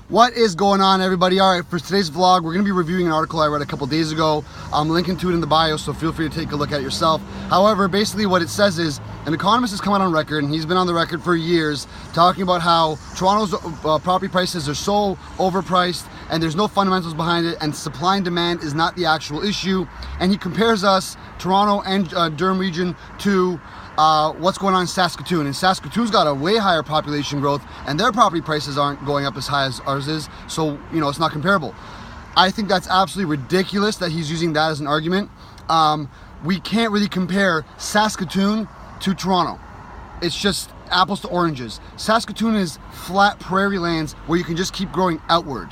What is going on, everybody? All right, for today's vlog, we're going to be reviewing an article I read a couple days ago. I'm linking to it in the bio, so feel free to take a look at it yourself. However, basically what it says is, an economist has come out on record, and he's been on the record for years, talking about how Toronto's property prices are so overpriced, and there's no fundamentals behind it, and supply and demand is not the actual issue. And he compares us, Toronto and Durham region, to what's going on in Saskatoon. And Saskatoon's got a way higher population growth, and their property prices aren't going up as high as ours is, so it's not comparable. I think that's absolutely ridiculous that he's using that as an argument. We can't really compare Saskatoon to Toronto. It's just apples to oranges. Saskatoon is flat prairie lands where you can just keep growing outward.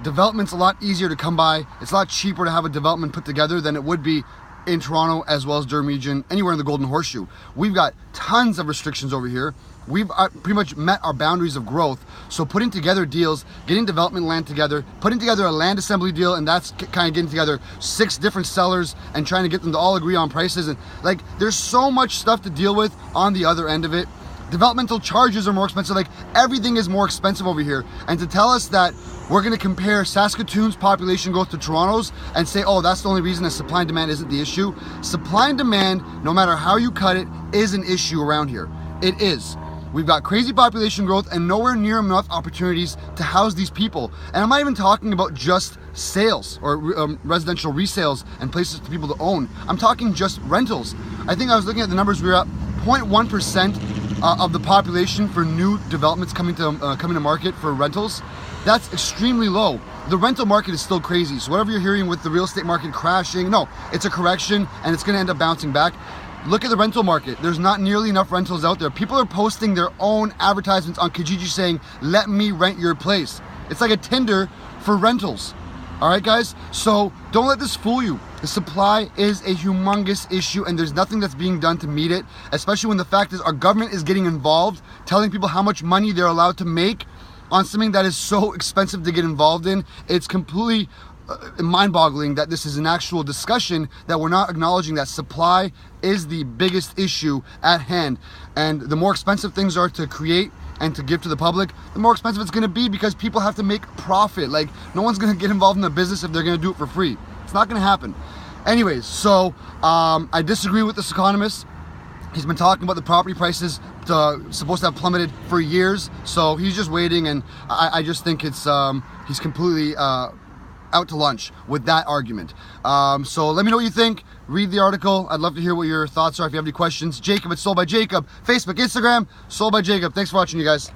Development's a lot easier to come by. It's a lot cheaper to have a development put together than it would be in Toronto as well as Durham region, anywhere in the Golden Horseshoe. We've got tons of restrictions over here. We've pretty much met our boundaries of growth. So putting together deals, getting development land together, putting together a land assembly deal, and that's kind of getting together 6 different sellers and trying to get them to all agree on prices. And like, there's so much stuff to deal with on the other end of it. Developmental charges are more expensive. Like, everything is more expensive over here. And to tell us that we're going to compare Saskatoon's population growth to Toronto's and say, oh, that's the only reason that supply and demand isn't the issue. Supply and demand, no matter how you cut it, is an issue around here. It is. We've got crazy population growth and nowhere near enough opportunities to house these people. And I'm not even talking about just sales or residential resales and places for people to own. I'm talking just rentals. I think I was looking at the numbers. We were at 0.1% of the population for new developments coming to market for rentals. That's extremely low. The rental market is still crazy. So whatever you're hearing with the real estate market crashing, no, it's a correction and it's going to end up bouncing back. Look at the rental market. There's not nearly enough rentals out there. People are posting their own advertisements on Kijiji saying, let me rent your place. It's like a Tinder for rentals. All right, guys? So don't let this fool you. The supply is a humongous issue and there's nothing that's being done to meet it, especially when the fact is our government is getting involved, telling people how much money they're allowed to make on something that is so expensive to get involved in. It's completely mind-boggling that this is an actual discussion, that we're not acknowledging that supply is the biggest issue at hand. And the more expensive things are to create and to give to the public, the more expensive it's going to be because people have to make profit. Like, no one's going to get involved in the business if they're going to do it for free. It's not going to happen. Anyways, so I disagree with this economist. He's been talking about the property prices supposed to have plummeted for years, so he's just waiting, and I just think it's he's completely out to lunch with that argument. So let me know what you think. Read the article. I'd love to hear what your thoughts are. If you have any questions, Jacob at SoldByJacob, Facebook, Instagram, SoldByJacob. Thanks for watching, you guys.